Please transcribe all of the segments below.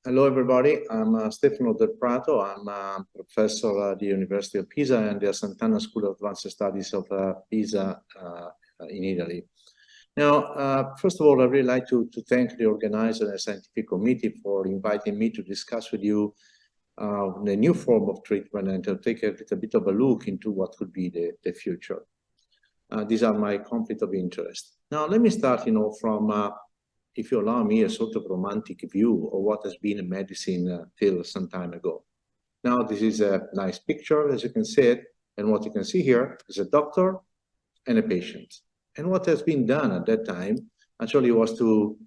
Hello, everybody. I'm Stefano del Prato. I'm a professor at the University of Pisa and the Sant'Anna School of Advanced Studies of Pisa in Italy. Now, first of all, I'd really like to thank the organizer and the scientific committee for inviting me to discuss with you the new form of treatment and to take a little bit of a look into what could be the future. These are my conflict of interest. Now, let me start, from if you allow me, a sort of romantic view of what has been medicine till some time ago. Now, this is a nice picture, as you can see it, and what you can see here is a doctor and a patient. And what has been done at that time actually was to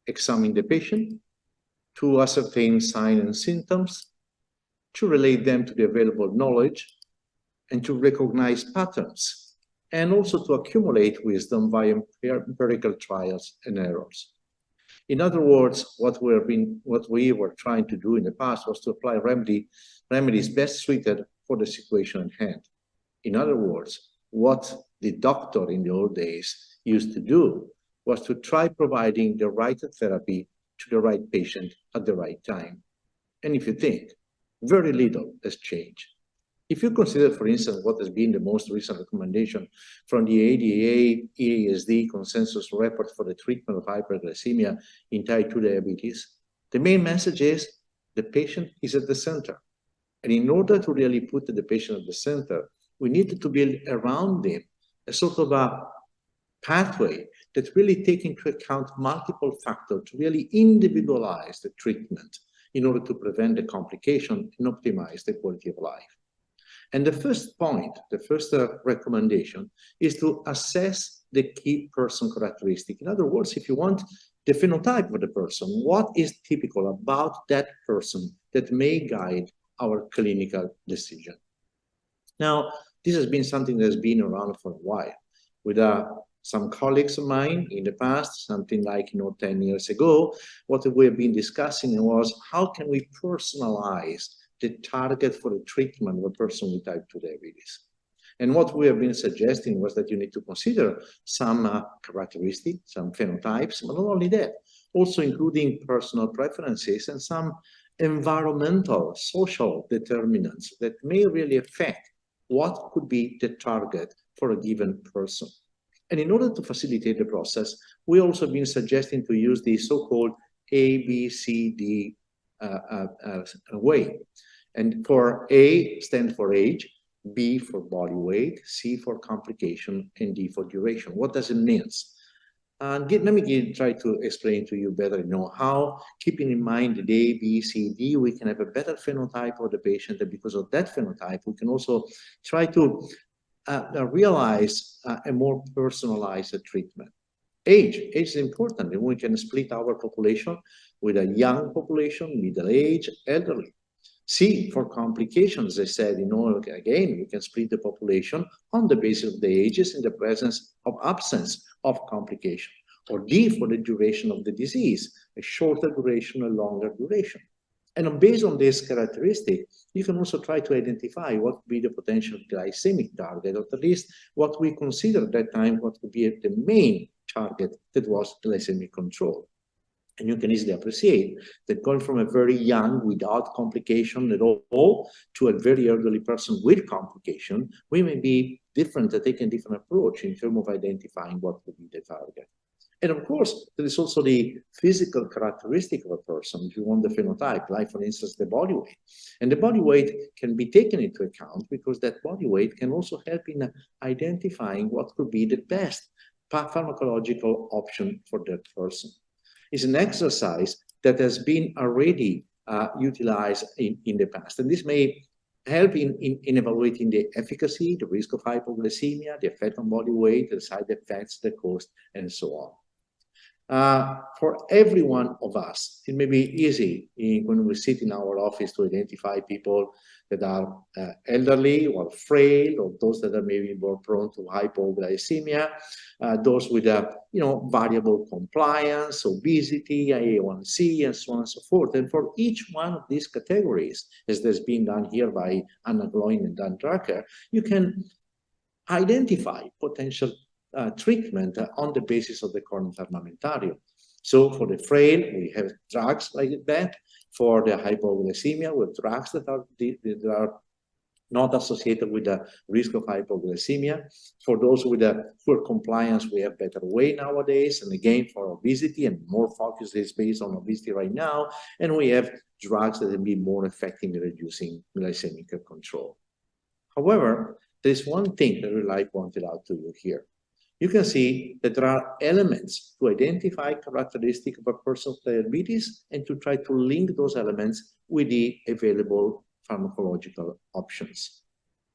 examine the patient, to ascertain signs and symptoms, to relate them to the available knowledge, and to recognize patterns, and also to accumulate wisdom via empirical trials and errors. In other words, what we were trying to do in the past was to apply remedies best suited for the situation at hand. In other words, what the doctor in the old days used to do was to try providing the right therapy to the right patient at the right time. And if you think, very little has changed. If you consider, for instance, what has been the most recent recommendation from the ADA-EASD consensus report for the treatment of hyperglycemia in type 2 diabetes, the main message is the patient is at the center. And in order to really put the patient at the center, we needed to build around him a sort of a pathway that really takes into account multiple factors to really individualize the treatment in order to prevent the complication and optimize the quality of life. And the first point, the first recommendation is to assess the key person characteristic. In other words, if you want the phenotype of the person, what is typical about that person that may guide our clinical decision? Now, this has been something that has been around for a while. With some colleagues of mine in the past, something like 10 years ago, what we have been discussing was how can we personalize the target for the treatment of a person with type 2 diabetes. And what we have been suggesting was that you need to consider some characteristics, some phenotypes, but not only that, also including personal preferences and some environmental, social determinants that may really affect what could be the target for a given person. And in order to facilitate the process, we also been suggesting to use the so-called ABCD way. And for A stands for age, B for body weight, C for complication, and D for duration. What does it mean? Let me try to explain to you better, how, keeping in mind the A, B, C, D, we can have a better phenotype of the patient, and because of that phenotype, we can also try to realize a more personalized treatment. Age is important, and we can split our population with a young population, middle age, elderly. C, for complications, I said, again, we can split the population on the basis of the ages in the presence of absence of complication. Or D, for the duration of the disease, a shorter duration, a longer duration. And based on this characteristic, you can also try to identify what would be the potential glycemic target, or at least what we consider at that time what would be the main target that was glycemic control. And you can easily appreciate that going from a very young, without complication at all, to a very elderly person with complication, we may be different, take a different approach in terms of identifying what would be the target. And of course, there is also the physical characteristic of a person, if you want the phenotype, like for instance, the body weight. And the body weight can be taken into account because that body weight can also help in identifying what could be the best pharmacological option for that person. It's an exercise that has been already utilized in the past. And this may help in evaluating the efficacy, the risk of hypoglycemia, the effect on body weight, the side effects, the cost, and so on. For every one of us, it may be easy when we sit in our office to identify people that are elderly or frail, or those that are maybe more prone to hypoglycemia, those with variable compliance, obesity, A1C, and so on and so forth. And for each one of these categories, as has been done here by Anna Gloin and Dan Drucker, you can identify potential treatment on the basis of the current armamentarium. So for the frail, we have drugs like that. For the hypoglycemia, with drugs that are not associated with the risk of hypoglycemia. For those with a poor compliance, we have better way nowadays. And again, for obesity, and more focus is based on obesity right now. And we have drugs that have been more effective in reducing glycemic control. However, there's one thing that I pointed out to you here. You can see that there are elements to identify characteristics of a person's diabetes and to try to link those elements with the available pharmacological options.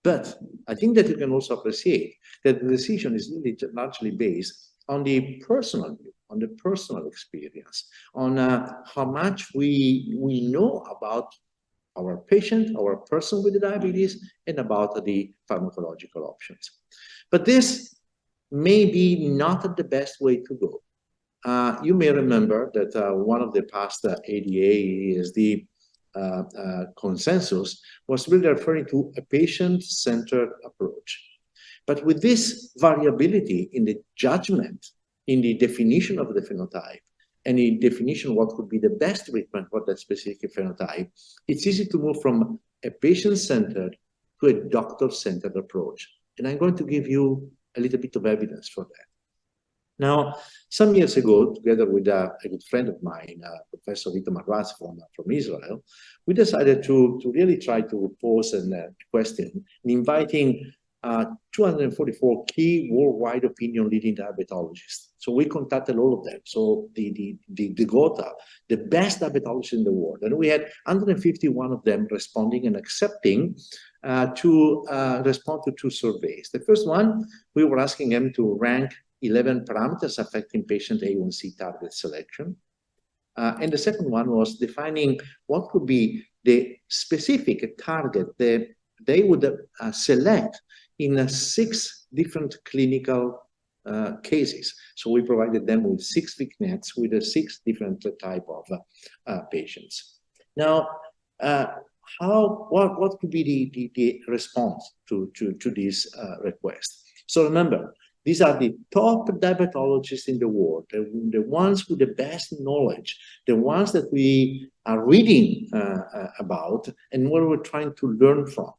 But I think that you can also appreciate that the decision is really largely based on the personal view, on the personal experience, on how much we know about our patient, our person with the diabetes, and about the pharmacological options. But this may be not the best way to go. You may remember that one of the past ADA is the consensus was really referring to a patient-centered approach. But with this variability in the judgment, in the definition of the phenotype, and in definition of what could be the best treatment for that specific phenotype, it's easy to move from a patient-centered to a doctor-centered approach. And I'm going to give you a little bit of evidence for that. Now, some years ago, together with a good friend of mine, Professor Itamar Raz from Israel, we decided to really try to pose a question, inviting 244 key worldwide opinion leading diabetologists. So we contacted all of them. So the GOTA, the best diabetologists in the world. And we had 151 of them responding and accepting to respond to 2 surveys. The first one, we were asking them to rank 11 parameters affecting patient A1C target selection. And the second one was defining what would be the specific target that they would select in 6 different clinical cases. So we provided them with 6 vignettes with 6 different type of patients. Now, what could be the response to this request? So remember, these are the top diabetologists in the world, the ones with the best knowledge, the ones that we are reading about and where we're trying to learn from.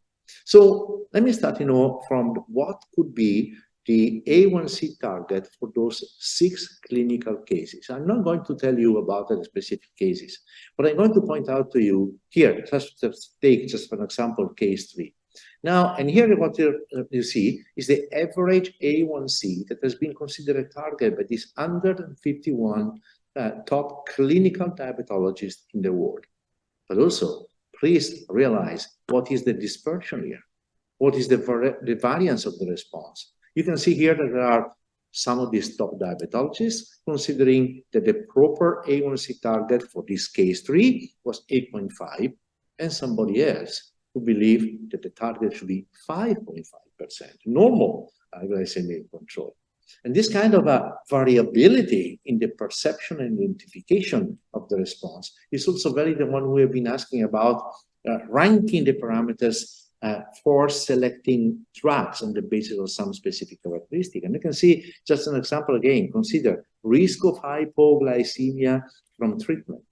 So let me start, from what could be the A1C target for those 6 clinical cases. I'm not going to tell you about the specific cases, but I'm going to point out to you here, just take just for example, case 3. Now, and here what you see is the average A1C that has been considered a target by these 151 top clinical diabetologists in the world. But also, please realize what is the dispersion here. What is the variance of the response? You can see here that there are some of these top diabetologists considering that the proper A1C target for this case 3 was 8.5, and somebody else who believe that the target should be 5.5%, normal glycemic control. And this kind of a variability in the perception and identification of the response is also very the one we have been asking about, ranking the parameters for selecting drugs on the basis of some specific characteristic. And you can see just an example again, consider risk of hypoglycemia from treatment.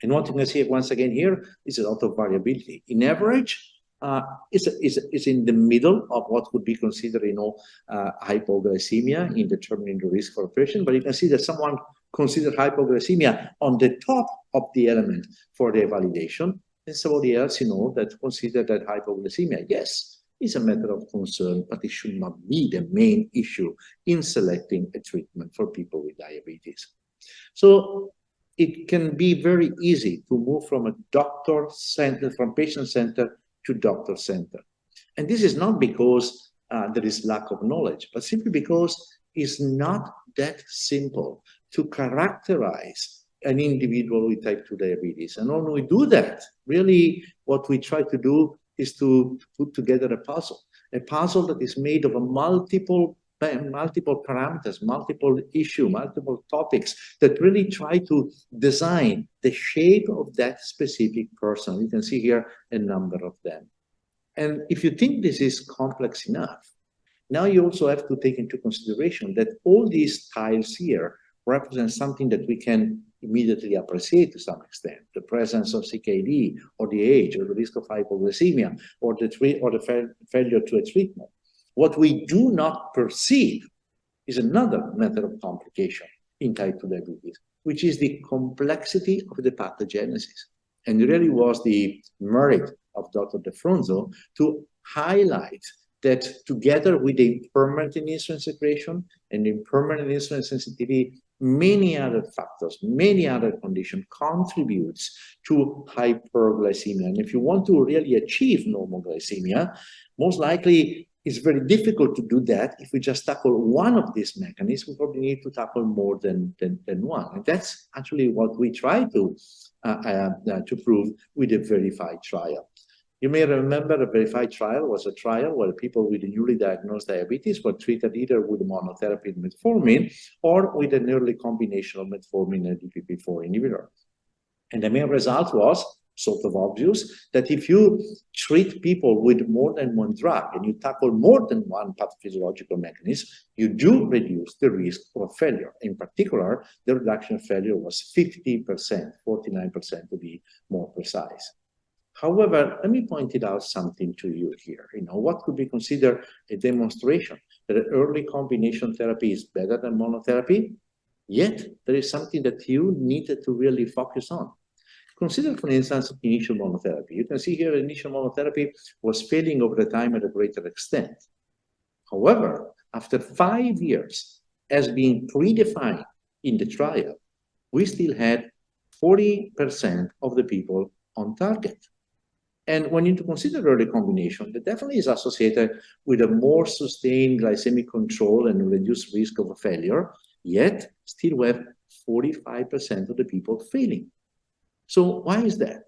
And what you can see once again here is a lot of variability. In average, is in the middle of what would be considered, hypoglycemia in determining the risk for a patient. But you can see that someone considered hypoglycemia on the top of the element for the validation, and somebody else, that considered that hypoglycemia, yes, is a matter of concern, but it should not be the main issue in selecting a treatment for people with diabetes. So it can be very easy to move from a doctor-centered, from patient-centered to doctor-centered. And this is not because there is lack of knowledge, but simply because it's not that simple to characterize an individual with type 2 diabetes. And when we do that, really what we try to do is to put together a puzzle that is made of multiple parameters, multiple issues, multiple topics that really try to design the shape of that specific person. You can see here a number of them. And if you think this is complex enough, now you also have to take into consideration that all these tiles here represents something that we can immediately appreciate to some extent, the presence of CKD, or the age, or the risk of hypoglycemia, or the failure to a treatment. What we do not perceive is another method of complication in type 2 diabetes, which is the complexity of the pathogenesis. And it really was the merit of Dr. De Fronzo to highlight that together with the impairment in insulin secretion and impermanent insulin sensitivity, many other factors, many other conditions contributes to hyperglycemia. And if you want to really achieve normal glycemia, most likely it's very difficult to do that. If we just tackle one of these mechanisms, we probably need to tackle more than one. And that's actually what we try to prove with the VERIFY trial. You may remember the VERIFY trial was a trial where people with newly diagnosed diabetes were treated either with monotherapy metformin or with an early combination of metformin and DPP-4 inhibitor. And the main result was sort of obvious that if you treat people with more than one drug and you tackle more than one pathophysiological mechanism, you do reduce the risk of failure. In particular, the reduction of failure was 50%, 49% to be more precise. However, let me point it out something to you here. What could be considered a demonstration that an early combination therapy is better than monotherapy? Yet, there is something that you needed to really focus on. Consider, for instance, initial monotherapy. You can see here initial monotherapy was failing over the time at a greater extent. However, after 5 years, as being predefined in the trial, we still had 40% of the people on target. And when you consider early combination, that definitely is associated with a more sustained glycemic control and reduced risk of a failure, yet still we have 45% of the people failing. So why is that?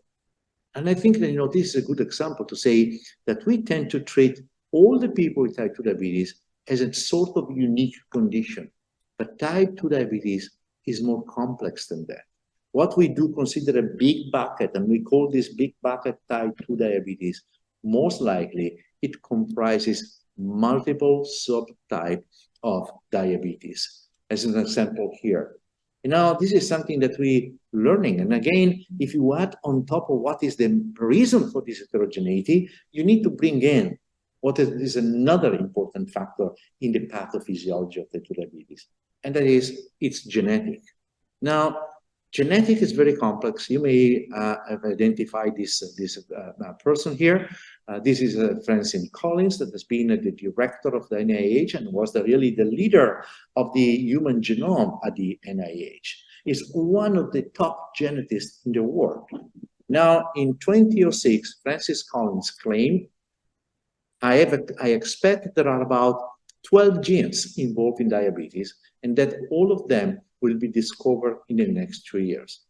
And I think that, this is a good example to say that we tend to treat all the people with type 2 diabetes as a sort of unique condition. But type 2 diabetes is more complex than that. What we do consider a big bucket, and we call this big bucket type 2 diabetes, most likely it comprises multiple subtypes of diabetes. As an example here. This is something that we're learning. And again, if you add on top of what is the reason for this heterogeneity, you need to bring in what is another important factor in the pathophysiology of type 2 diabetes. And that is, it's genetic. Now, genetic is very complex. You may have identified this person here. This is Francine Collins, that has been the director of the NIH and was really the leader of the human genome at the NIH. Is one of the top geneticists in the world. Now, in 2006, Francis Collins claimed, I expect there are about 12 genes involved in diabetes, and that all of them will be discovered in the next 3 years.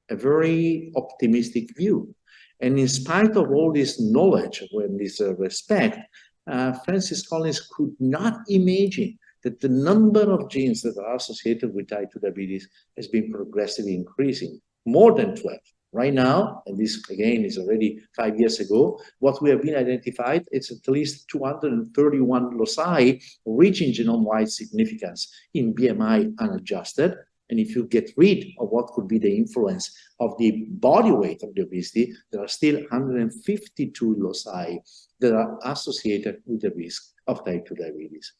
A very optimistic view. And in spite of all this knowledge and this respect, Francis Collins could not imagine that the number of genes that are associated with type 2 diabetes has been progressively increasing, more than 12. Right now, and this again is already 5 years ago, what we have been identified, it's at least 231 loci reaching genome-wide significance in BMI unadjusted. And if you get rid of what could be the influence of the body weight of the obesity, there are still 152 loci that are associated with the risk of type 2 diabetes.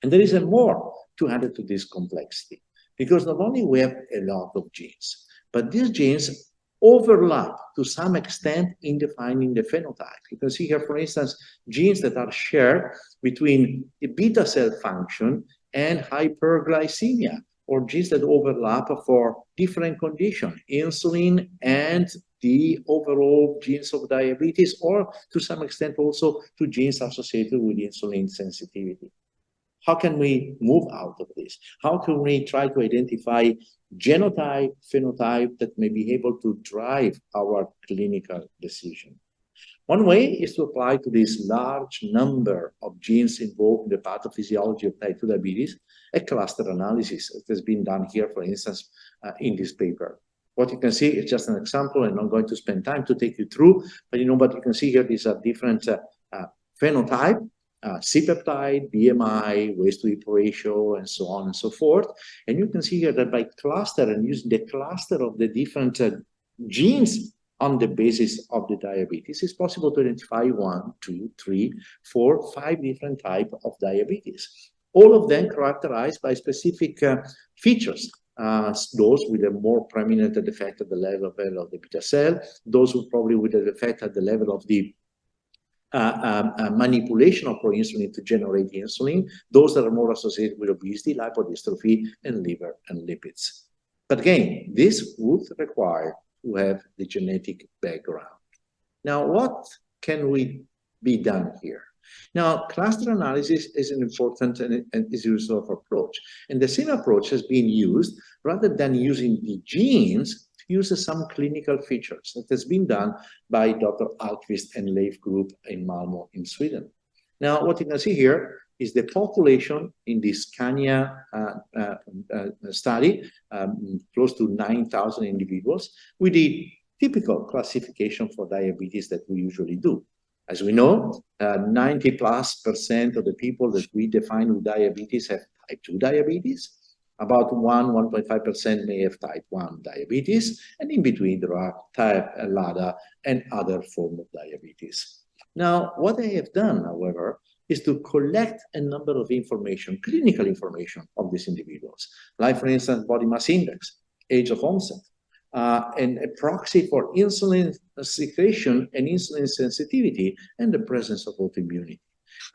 And there is more to add to this complexity, because not only we have a lot of genes, but these genes overlap to some extent in defining the phenotype. You can see here, for instance, genes that are shared between the beta cell function and hyperglycemia, or genes that overlap for different conditions, insulin and the overall genes of diabetes, or to some extent also to genes associated with insulin sensitivity. How can we move out of this? How can we try to identify genotype, phenotype that may be able to drive our clinical decision? One way is to apply to this large number of genes involved in the pathophysiology of type 2 diabetes a cluster analysis. It has been done here, for instance, in this paper. What you can see is just an example, and I'm not going to spend time to take you through, but but you can see here these are different phenotype C-peptide, BMI, waist-to-hip ratio, and so on and so forth. And you can see here that by cluster and using the cluster of the different genes on the basis of the diabetes, it's possible to identify 1, 2, 3, 4, 5 different types of diabetes. All of them characterized by specific features. Those with a more prominent defect at the level of the beta cell, those who probably with a defect at the level of the manipulation of proinsulin to generate insulin, those that are more associated with obesity, lipodystrophy, and liver and lipids. But again, this would require to have the genetic background. Now, what can we be done here? Now, cluster analysis is an important and is a useful approach. And the same approach has been used, rather than using the genes, to use some clinical features. That has been done by Dr. Alkvist and Leif group in Malmö in Sweden. Now, what you can see here is the population in this Cambia study, close to 9,000 individuals, with the typical classification for diabetes that we usually do. As we know, 90+% of the people that we define with diabetes have type 2 diabetes. About 1.5% may have type 1 diabetes, and in between there are type LADA and other forms of diabetes. Now, what I have done, however, is to collect a number of information, clinical information of these individuals, like, for instance, body mass index, age of onset, and a proxy for insulin secretion and insulin sensitivity, and the presence of autoimmunity.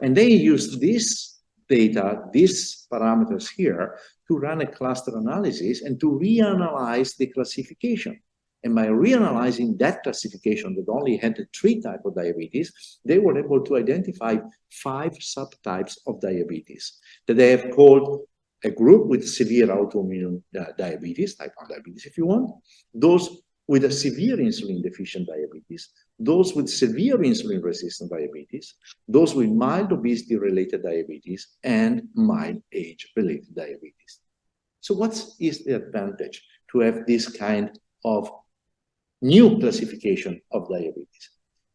And they use this data, these parameters here, to run a cluster analysis and to reanalyze the classification. And by reanalyzing that classification that only had the 3 types of diabetes, they were able to identify 5 subtypes of diabetes that they have called a group with severe autoimmune diabetes, type 1 diabetes if you want, those with a severe insulin deficient diabetes, those with severe insulin resistant diabetes, those with mild obesity related diabetes, and mild age related diabetes. So what is the advantage to have this kind of new classification of diabetes?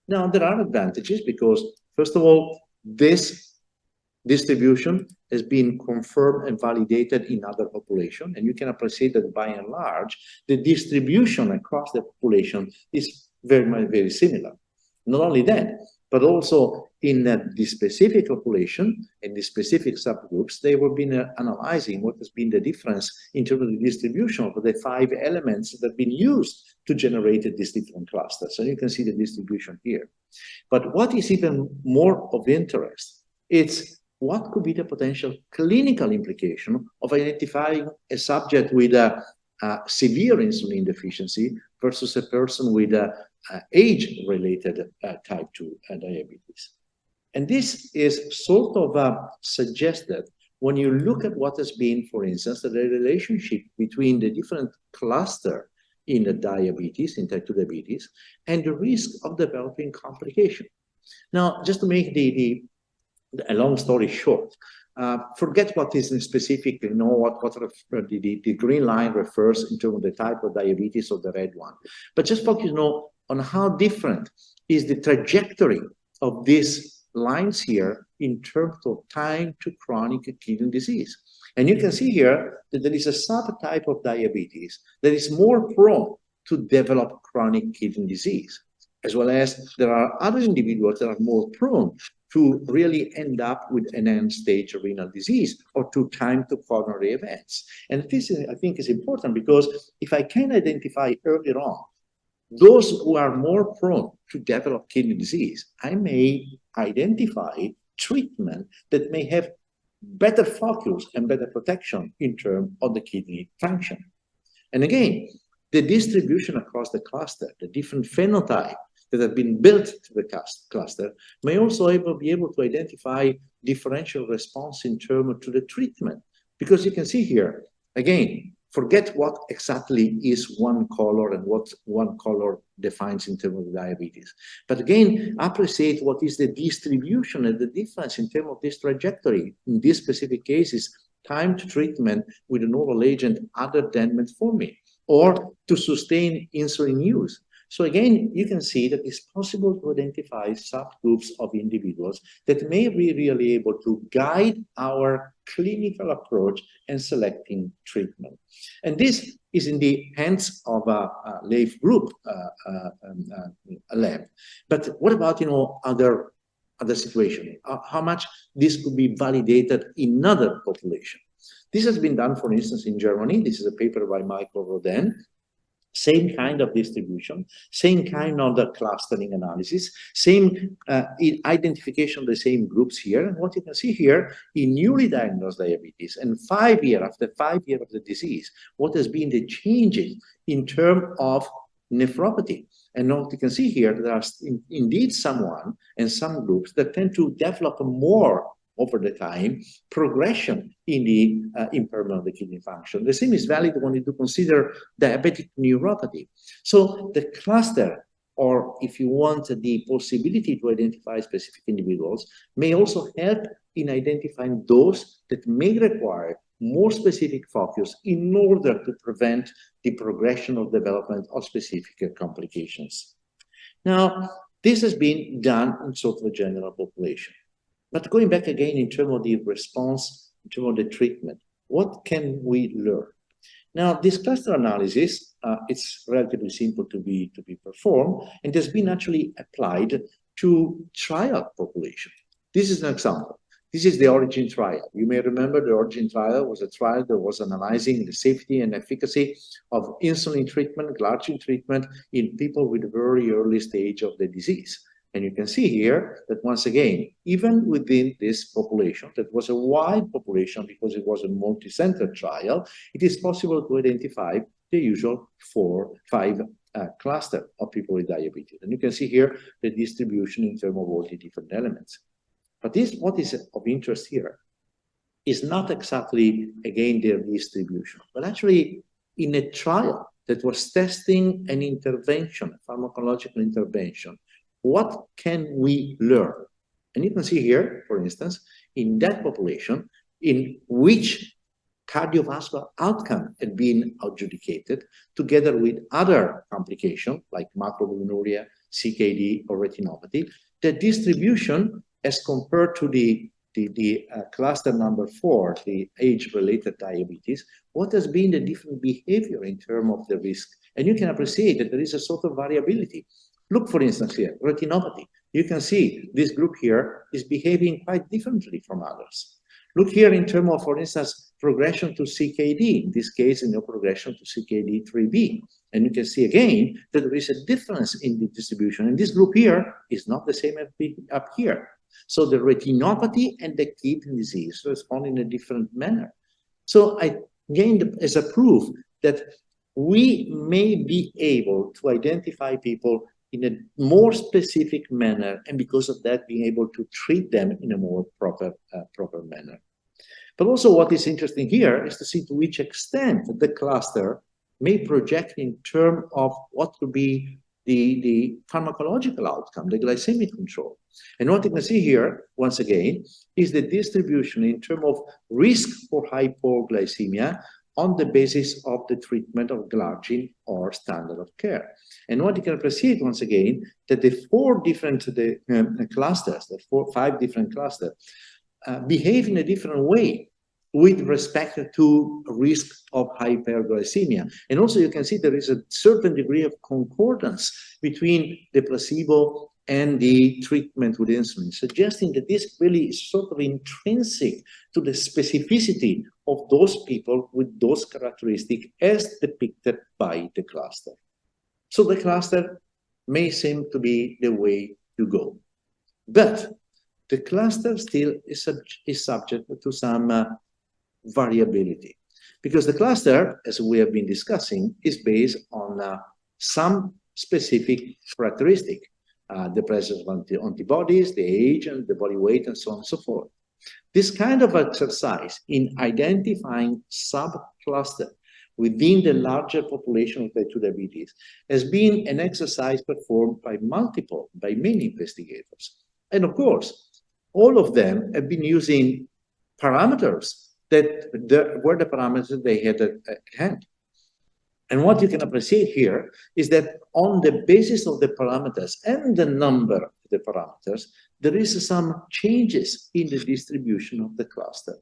Now, there are advantages because, first of all, this distribution has been confirmed and validated in other populations, and you can appreciate that by and large, the distribution across the population is very similar. Not only that, but also in the specific population, in the specific subgroups, they have been analyzing what has been the difference in terms of the distribution of the 5 elements that have been used to generate these different clusters. So you can see the distribution here. But what is even more of interest, it's what could be the potential clinical implication of identifying a subject with a severe insulin deficiency versus a person with age-related type 2 diabetes. And this is sort of suggested when you look at what has been, for instance, the relationship between the different cluster in the diabetes, in type 2 diabetes, and the risk of developing complication. Now, just to make a long story short, forget what is in specific, you know, what the green line refers in terms of the type of diabetes or the red one. But just focus, you know, on how different is the trajectory of these lines here in terms of time to chronic kidney disease. And you can see here that there is a subtype of diabetes that is more prone to develop chronic kidney disease, as well as there are other individuals that are more prone to really end up with an end-stage renal disease or to time to coronary events. And this, I think, is important because if I can identify earlier on those who are more prone to develop kidney disease, I may identify treatment that may have better focus and better protection in terms of the kidney function. And again, the distribution across the cluster, the different phenotype that have been built to the cluster may also be able to identify differential response in terms to the treatment. Because you can see here, again, forget what exactly is one color and what one color defines in terms of diabetes. But again, appreciate what is the distribution and the difference in terms of this trajectory. In this specific cases, time to treatment with an oral agent other than metformin, or to sustain insulin use. So again, you can see that it's possible to identify subgroups of individuals that may be really able to guide our clinical approach and selecting treatment. And this is in the hands of a LAIF group lab. But what about, other situation? How much this could be validated in other population? This has been done, for instance, in Germany. This is a paper by Michael Rodin. Same kind of distribution, same kind of the clustering analysis, same identification of the same groups here. And what you can see here in newly diagnosed diabetes and 5 years after 5 years of the disease, what has been the changes in terms of nephropathy. And what you can see here, there are indeed someone and some groups that tend to develop more over the time progression in the impairment of the kidney function. The same is valid when you do consider diabetic neuropathy. So the cluster, or if you want the possibility to identify specific individuals, may also help in identifying those that may require more specific focus in order to prevent the progression of development of specific complications. Now, this has been done in sort of a general population. But going back again in terms of the response, in terms of the treatment, what can we learn? Now, this cluster analysis, it's relatively simple to be performed, and has been actually applied to trial population. This is an example. This is the ORIGIN trial. You may remember the ORIGIN trial was a trial that was analyzing the safety and efficacy of insulin treatment, glargine treatment in people with a very early stage of the disease. And you can see here that once again, even within this population, that was a wide population because it was a multi-center trial, it is possible to identify the usual 4-5 cluster of people with diabetes. And you can see here the distribution in terms of all the different elements. But what is of interest here is not exactly, again, their distribution, but actually in a trial that was testing an intervention, a pharmacological intervention. What can we learn? And you can see here, for instance, in that population, in which cardiovascular outcome had been adjudicated together with other complications like macrobilminuria, CKD, or retinopathy, the distribution as compared to the cluster number 4, the age-related diabetes, what has been the different behavior in terms of the risk? And you can appreciate that there is a sort of variability. Look, for instance, here, retinopathy. You can see this group here is behaving quite differently from others. Look here in terms of, for instance, progression to CKD, in this case, progression to CKD 3B. And you can see again that there is a difference in the distribution. And this group here is not the same as up here. So the retinopathy and the kidney disease respond in a different manner. So I gained as a proof that we may be able to identify people in a more specific manner, and because of that, being able to treat them in a more proper manner. But also what is interesting here is to see to which extent the cluster may project in terms of what could be the pharmacological outcome, the glycemic control. And what you can see here, once again, is the distribution in terms of risk for hypoglycemia on the basis of the treatment of glargine or standard of care. And what you can appreciate, once again, that the 4 different clusters, the 5 different clusters, behave in a different way with respect to risk of hyperglycemia. And also you can see there is a certain degree of concordance between the placebo and the treatment with insulin, suggesting that this really is sort of intrinsic to the specificity of those people with those characteristics as depicted by the cluster. So the cluster may seem to be the way to go. But the cluster still is subject to some variability, because the cluster, as we have been discussing, is based on some specific characteristic, the presence of antibodies, the age, and the body weight, and so on and so forth. This kind of exercise in identifying subcluster within the larger population of type 2 diabetes has been an exercise performed by many investigators. And of course, all of them have been using parameters that were the parameters they had at hand. And what you can appreciate here is that on the basis of the parameters and the number of the parameters, there is some changes in the distribution of the cluster.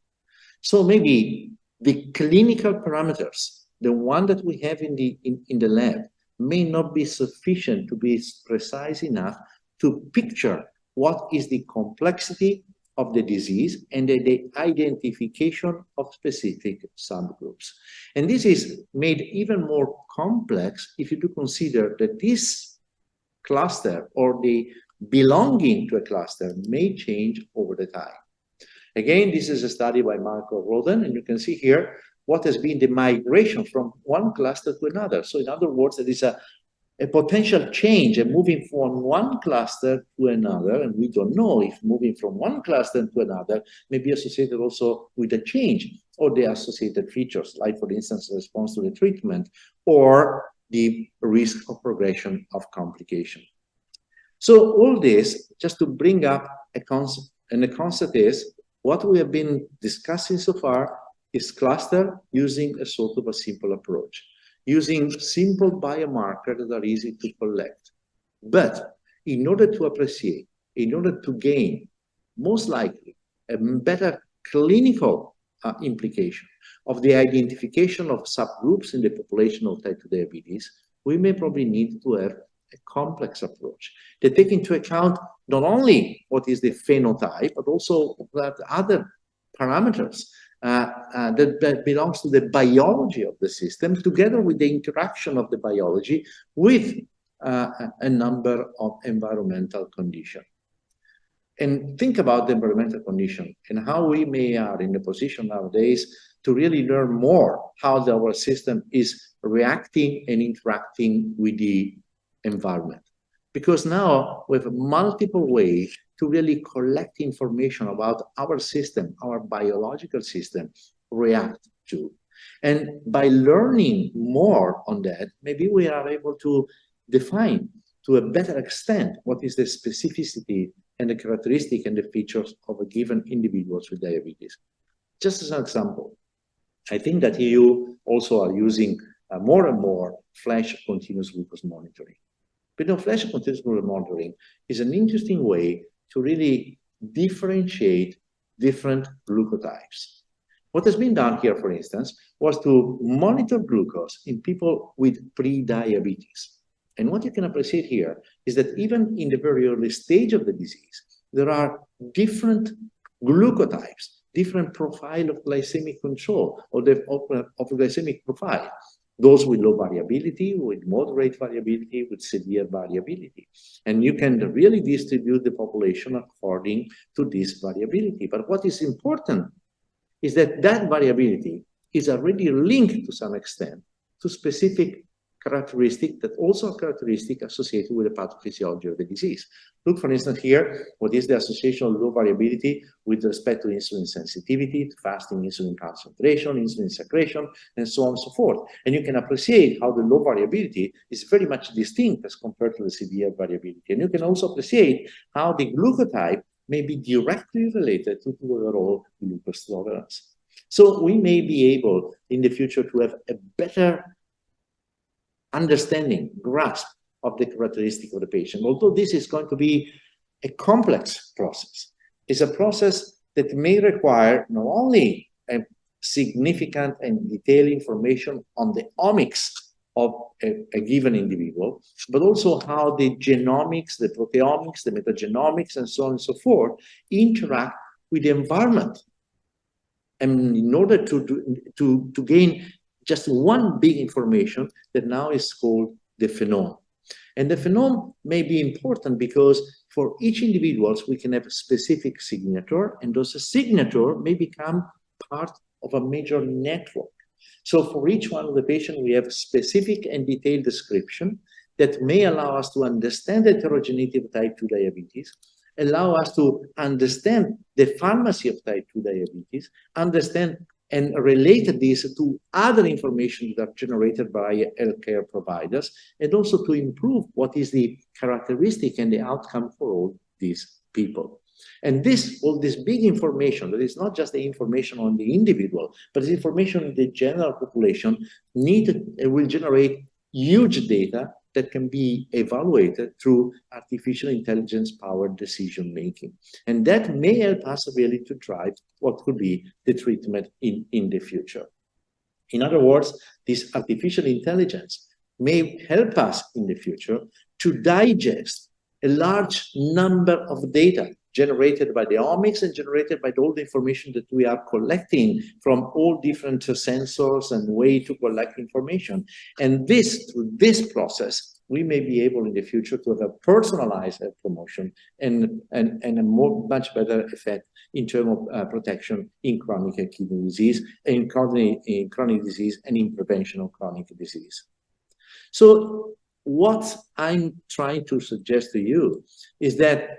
So maybe the clinical parameters, the one that we have in the lab, may not be sufficient to be precise enough to picture what is the complexity of the disease and the identification of specific subgroups. And this is made even more complex if you do consider that this cluster or the belonging to a cluster may change over the time. Again, this is a study by Marco Roden, and you can see here what has been the migration from one cluster to another. So in other words, there is a potential change and moving from one cluster to another, and we don't know if moving from one cluster to another may be associated also with a change or the associated features, like for instance, response to the treatment or the risk of progression of complication. So all this just to bring up a concept, and the concept is what we have been discussing so far is cluster using a sort of a simple approach, using simple biomarkers that are easy to collect. But in order to appreciate, in order to gain, most likely, a better clinical implication of the identification of subgroups in the population of type 2 diabetes, we may probably need to have a complex approach that take into account not only what is the phenotype, but also that other parameters that belongs to the biology of the system, together with the interaction of the biology with a number of environmental conditions. And think about the environmental condition and how we may are in the position nowadays to really learn more how our system is reacting and interacting with the environment. Because now we have multiple ways to really collect information about our system, our biological system, react to. And by learning more on that, maybe we are able to define to a better extent what is the specificity and the characteristic and the features of a given individual with diabetes. Just as an example, I think that you also are using more and more flash continuous glucose monitoring. But now, flash continuous glucose monitoring is an interesting way to really differentiate different glucotypes. What has been done here, for instance, was to monitor glucose in people with pre-diabetes. And what you can appreciate here is that even in the very early stage of the disease, there are different glucotypes, different profile of glycemic control or of glycemic profile. Those with low variability, with moderate variability, with severe variability. And you can really distribute the population according to this variability. But what is important is that that variability is already linked to some extent to specific characteristic that also are characteristic associated with the pathophysiology of the disease. Look, for instance, here, what is the association of low variability with respect to insulin sensitivity, to fasting insulin concentration, insulin secretion, and so on and so forth. And you can appreciate how the low variability is very much distinct as compared to the severe variability. And you can also appreciate how the glucotype may be directly related to the overall glucose tolerance. So we may be able in the future to have a better understanding, grasp of the characteristic of the patient. Although this is going to be a complex process, it's a process that may require not only a significant and detailed information on the omics of a given individual, but also how the genomics, the proteomics, the metagenomics, and so on and so forth interact with the environment. And in order to gain just one big information that now is called the phenome. And the phenome may be important because for each individual, we can have a specific signature, and those signature may become part of a major network. So for each one of the patients, we have specific and detailed description that may allow us to understand the heterogeneity of type 2 diabetes, allow us to understand the pharmacy of type 2 diabetes, understand and relate this to other information that are generated by healthcare providers, and also to improve what is the characteristic and the outcome for all these people. And all this big information, that is not just the information on the individual, but it's information in the general population, will generate huge data that can be evaluated through artificial intelligence-powered decision-making. And that may help us really to drive what could be the treatment in the future. In other words, this artificial intelligence may help us in the future to digest a large number of data generated by the omics and generated by all the information that we are collecting from all different sensors and way to collect information. And through this process, we may be able in the future to have a personalized promotion and a much better effect in terms of protection in chronic kidney disease, in chronic disease, and in prevention of chronic disease. So what I'm trying to suggest to you is that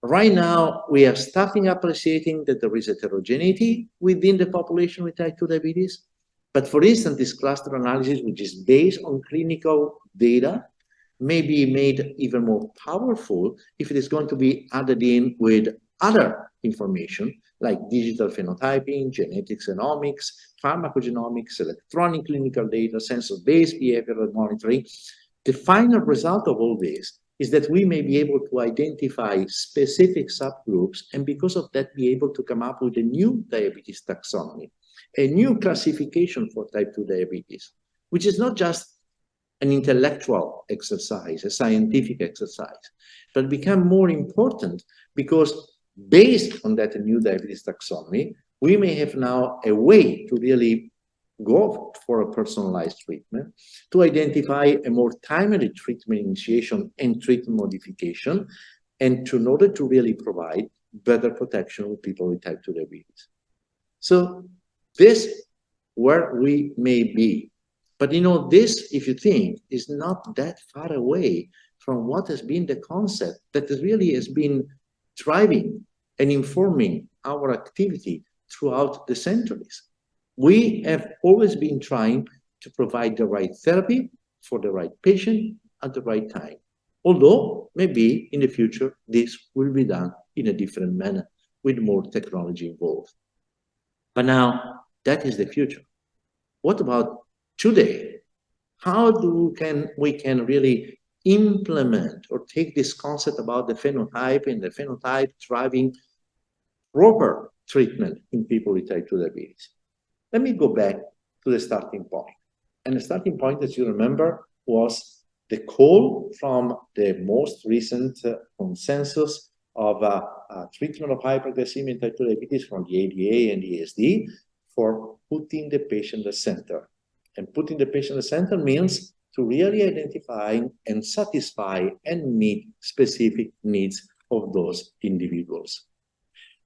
right now we are starting appreciating that there is heterogeneity within the population with type 2 diabetes. But for instance, this cluster analysis, which is based on clinical data, may be made even more powerful if it is going to be added in with other information like digital phenotyping, genetics and omics, pharmacogenomics, electronic clinical data, sensor-based behavioral monitoring. The final result of all this is that we may be able to identify specific subgroups, and because of that, be able to come up with a new diabetes taxonomy, a new classification for type 2 diabetes, which is not just an intellectual exercise, a scientific exercise, but become more important because based on that new diabetes taxonomy, we may have now a way to really go for a personalized treatment, to identify a more timely treatment initiation and treatment modification, and in order to really provide better protection with people with type 2 diabetes. So this where we may be. But you know, this, if you think, is not that far away from what has been the concept that really has been driving and informing our activity throughout the centuries. We have always been trying to provide the right therapy for the right patient at the right time. Although maybe in the future, this will be done in a different manner with more technology involved. But now that is the future. What about today? How we can really implement or take this concept about the phenotype and the phenotype driving proper treatment in people with type 2 diabetes? Let me go back to the starting point. And the starting point, as you remember, was the call from the most recent consensus of treatment of hyperglycemia and type 2 diabetes from the ADA and the ESD for putting the patient at the center. And putting the patient at the center means to really identify and satisfy and meet specific needs of those individuals.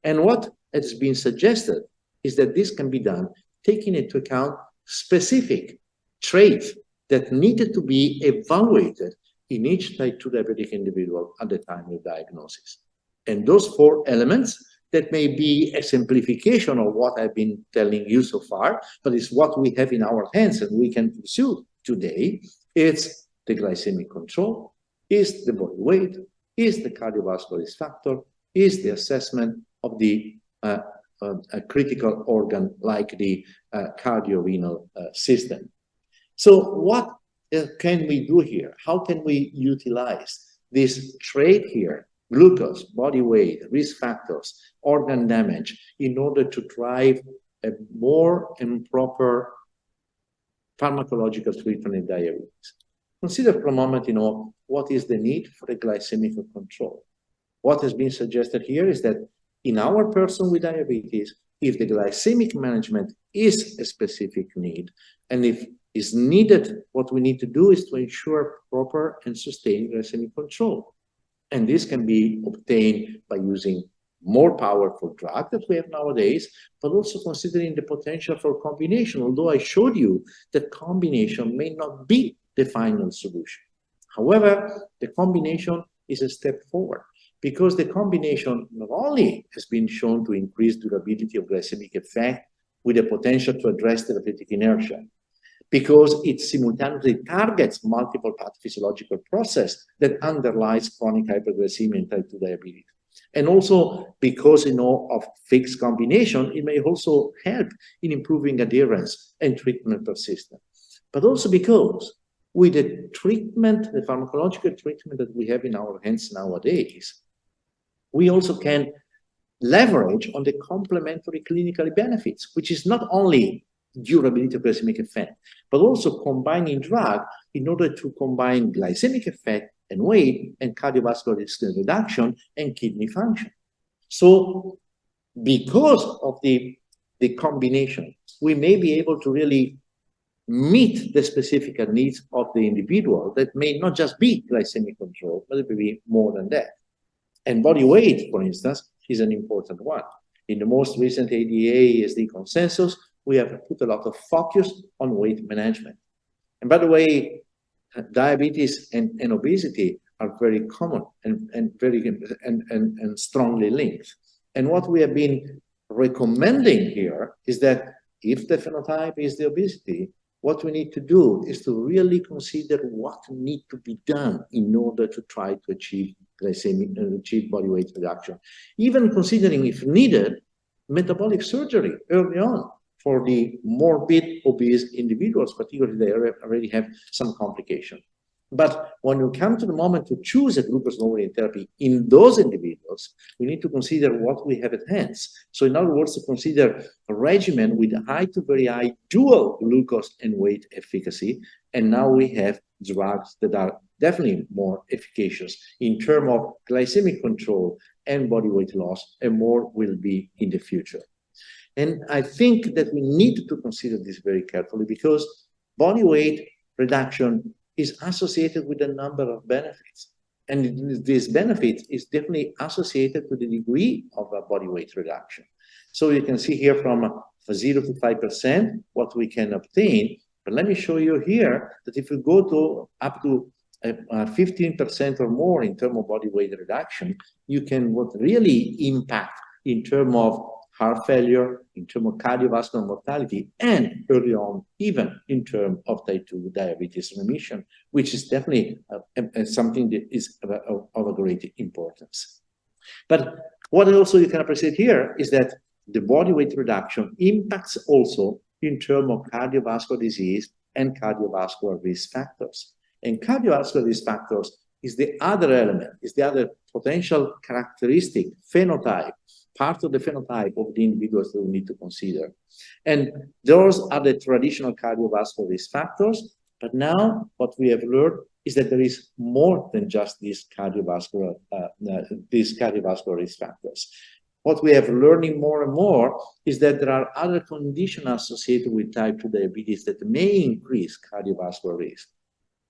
And what has been suggested is that this can be done taking into account specific traits that needed to be evaluated in each type 2 diabetic individual at the time of diagnosis. And those 4 elements that may be a simplification of what I've been telling you so far, but it's what we have in our hands and we can pursue today. It's the glycemic control, is the body weight, is the cardiovascular risk factor, is the assessment of the a critical organ like the cardiorenal system. So what can we do here? How can we utilize this trait here, glucose, body weight, risk factors, organ damage, in order to drive a more and proper pharmacological treatment in diabetes? Consider for a moment, what is the need for a glycemic control? What has been suggested here is that in our person with diabetes, if the glycemic management is a specific need, and if is needed, what we need to do is to ensure proper and sustained glycemic control. And this can be obtained by using more powerful drugs that we have nowadays, but also considering the potential for combination, although I showed you that combination may not be the final solution. However, the combination is a step forward, because the combination not only has been shown to increase durability of glycemic effect with the potential to address therapeutic inertia, because it simultaneously targets multiple pathophysiological process that underlies chronic hyperglycemia and type 2 diabetes. And also because, of fixed combination, it may also help in improving adherence and treatment persistence. But also because with the treatment, the pharmacological treatment that we have in our hands nowadays, we also can leverage on the complementary clinical benefits, which is not only durability of glycemic effect, but also combining drug in order to combine glycemic effect and weight and cardiovascular risk reduction and kidney function. So because of the combination, we may be able to really meet the specific needs of the individual that may not just be glycemic control, but it may be more than that. And body weight, for instance, is an important one. In the most recent ADA-ESD consensus, we have put a lot of focus on weight management. And by the way, diabetes and obesity are very common and strongly linked. And what we have been recommending here is that if the phenotype is the obesity, what we need to do is to really consider what needs to be done in order to try to achieve achieve body weight reduction. Even considering, if needed, metabolic surgery early on for the morbid obese individuals, particularly they already have some complication. But when you come to the moment to choose a glucose-lowering therapy in those individuals, we need to consider what we have at hand. So in other words, to consider a regimen with high to very high dual glucose and weight efficacy. And now we have drugs that are definitely more efficacious in terms of glycemic control and body weight loss, and more will be in the future. And I think that we need to consider this very carefully, because body weight reduction is associated with a number of benefits. And this benefit is definitely associated to the degree of a body weight reduction. So you can see here from 0 to 5% what we can obtain. But let me show you here that if you go to up to 15% or more in terms of body weight reduction, you can really impact in terms of heart failure, in terms of cardiovascular mortality, and early on, even in terms of type 2 diabetes remission, which is definitely something that is of a great importance. But what also you can appreciate here is that the body weight reduction impacts also in terms of cardiovascular disease and cardiovascular risk factors. And cardiovascular risk factors is the other element, is the other potential characteristic, phenotype, part of the phenotype of the individuals that we need to consider. And those are the traditional cardiovascular risk factors. But now what we have learned is that there is more than just these cardiovascular risk factors. What we have learning more and more is that there are other conditions associated with type 2 diabetes that may increase cardiovascular risk.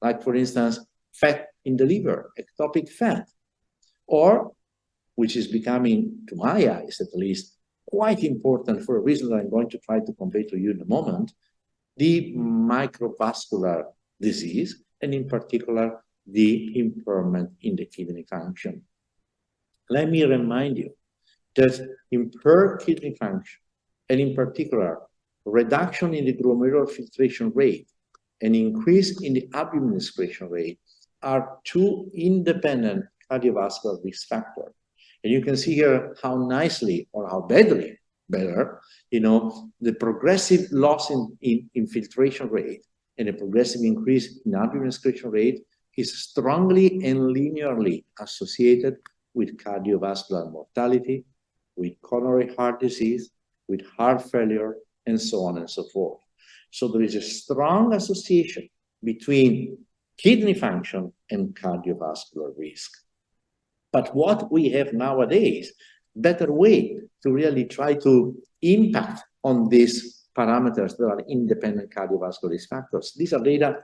Like, for instance, fat in the liver, ectopic fat, or, which is becoming, to my eyes at least, quite important for a reason that I'm going to try to convey to you in a moment, the microvascular disease, and in particular, the impairment in the kidney function. Let me remind you that impaired kidney function, and in particular, reduction in the glomerular filtration rate and increase in the albumin excretion rate are two independent cardiovascular risk factors. And you can see here how nicely or how badly, better, the progressive loss in filtration rate and the progressive increase in albumin excretion rate is strongly and linearly associated with cardiovascular mortality, with coronary heart disease, with heart failure, and so on and so forth. So there is a strong association between kidney function and cardiovascular risk. But what we have nowadays, better way to really try to impact on these parameters that are independent cardiovascular risk factors. These are data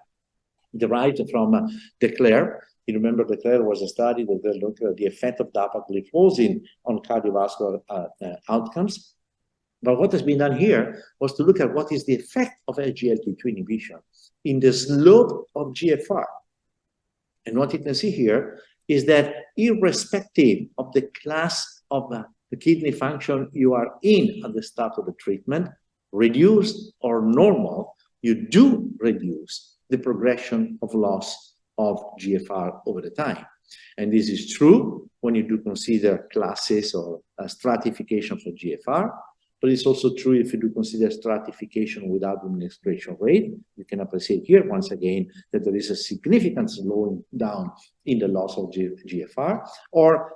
derived from DECLARE. You remember DECLARE was a study that looked at the effect of dapagliflozin on cardiovascular outcomes. But what has been done here was to look at what is the effect of SGLT2 inhibition in the slope of GFR. And what you can see here is that irrespective of the class of the kidney function you are in at the start of the treatment, reduced or normal, you do reduce the progression of loss of GFR over the time. And this is true when you do consider classes or stratification for GFR. But it's also true if you do consider stratification without administration rate. You can appreciate here, once again, that there is a significant slowing down in the loss of GFR, or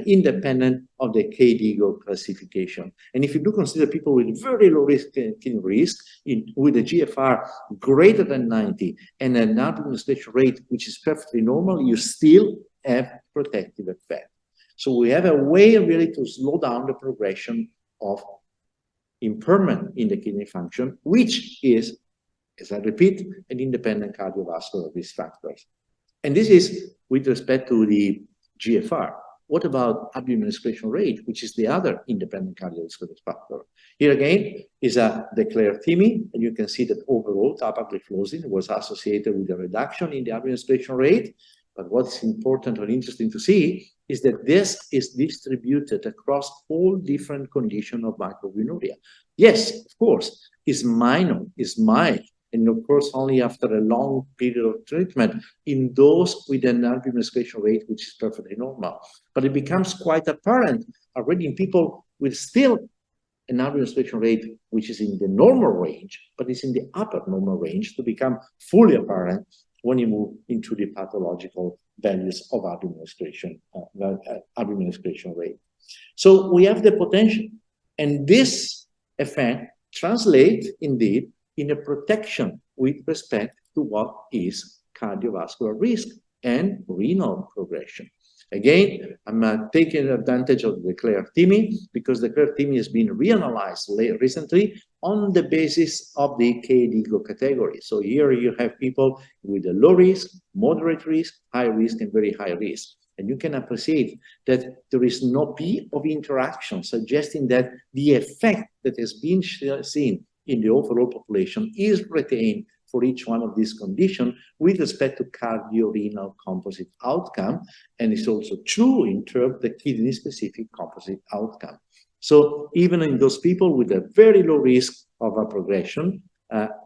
independent of the KDIGO classification. And if you do consider people with very low risk with a GFR greater than 90 and an administration rate which is perfectly normal, you still have protective effect. So we have a way really to slow down the progression of impairment in the kidney function, which is, as I repeat, an independent cardiovascular risk factor. And this is with respect to the GFR. What about administration rate, which is the other independent cardiovascular risk factor? Here again is a declared TIMI, and you can see that overall dapagliflozin was associated with a reduction in the administration rate. But what's important or interesting to see is that this is distributed across all different conditions of microglinuria. Yes, of course, it's minor, it's mild, and of course only after a long period of treatment in those with an administration rate which is perfectly normal. But it becomes quite apparent already in people with still an administration rate which is in the normal range, but it's in the upper normal range, to become fully apparent when you move into the pathological values of administration rate. So we have the potential, and this effect translates indeed in a protection with respect to what is cardiovascular risk and renal progression. Again, I'm taking advantage of the declared TIMI because the declared TIMI has been reanalyzed recently on the basis of the KDIGO category. So here you have people with a low risk, moderate risk, high risk, and very high risk. And you can appreciate that there is no P of interaction, suggesting that the effect that has been seen in the overall population is retained for each one of these conditions with respect to cardiorenal composite outcome. And it's also true in terms of the kidney-specific composite outcome. So even in those people with a very low risk of a progression,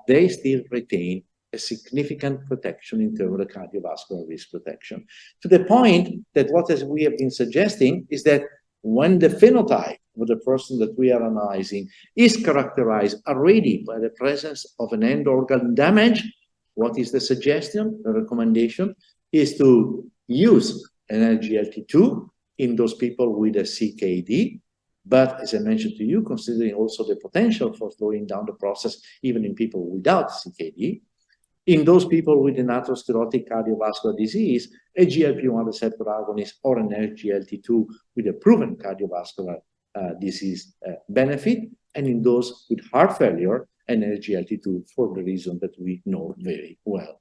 they still retain a significant protection in terms of the cardiovascular risk protection. To the point that what we have been suggesting is that when the phenotype of the person that we are analyzing is characterized already by the presence of an end organ damage, what is the suggestion? The recommendation is to use an SGLT2 in those people with a CKD. But as I mentioned to you, considering also the potential for slowing down the process, even in people without CKD, in those people with an atherosclerotic cardiovascular disease, a GLP-1 receptor agonist or an SGLT2 with a proven cardiovascular disease benefit, and in those with heart failure, an SGLT2 for the reason that we know very well.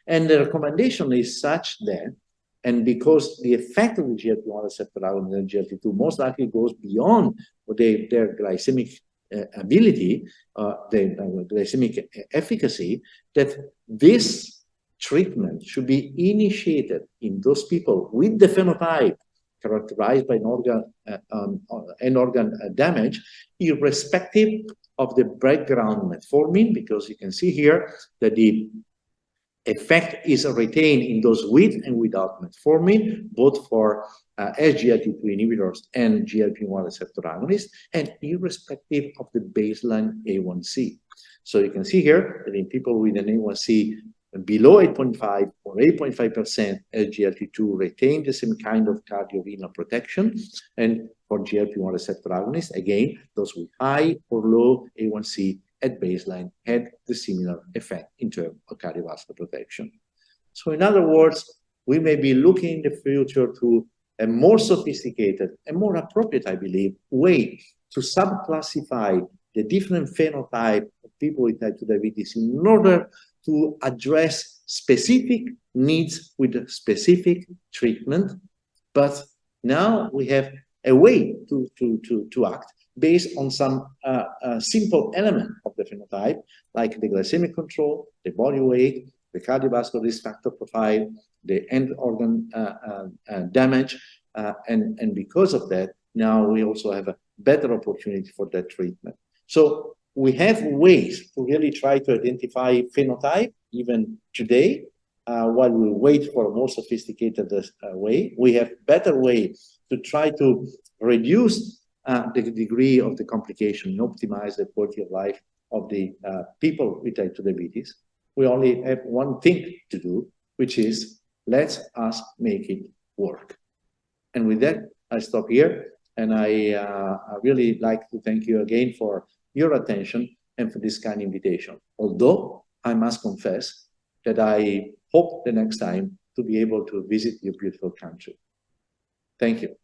And the recommendation is such that, and because the effect of the GLP-1 receptor agonist and SGLT2 most likely goes beyond their glycemic ability, the glycemic efficacy, that this treatment should be initiated in those people with the phenotype characterized by an organ damage, irrespective of the background metformin, because you can see here that the effect is retained in those with and without metformin, both for SGLT2 inhibitors and GLP-1 receptor agonists, and irrespective of the baseline A1C. So you can see here that in people with an A1C below 8.5 or 8.5%, SGLT2 retain the same kind of cardiorenal protection, and for GLP-1 receptor agonists, again, those with high or low A1C at baseline had the similar effect in terms of cardiovascular protection. So in other words, we may be looking in the future to a more sophisticated and more appropriate, I believe, way to subclassify the different phenotype of people with type 2 diabetes in order to address specific needs with a specific treatment. But now we have a way to act based on some simple element of the phenotype, like the glycemic control, the body weight, the cardiovascular risk factor profile, the end organ damage, and because of that, now we also have a better opportunity for that treatment. So we have ways to really try to identify phenotype even today, while we wait for a more sophisticated way. We have better way to try to reduce the degree of the complication and optimize the quality of life of the people with type 2 diabetes, we only have one thing to do, which is let us make it work. And with that, I stop here. And I really like to thank you again for your attention and for this kind of invitation. Although I must confess that I hope the next time to be able to visit your beautiful country. Thank you.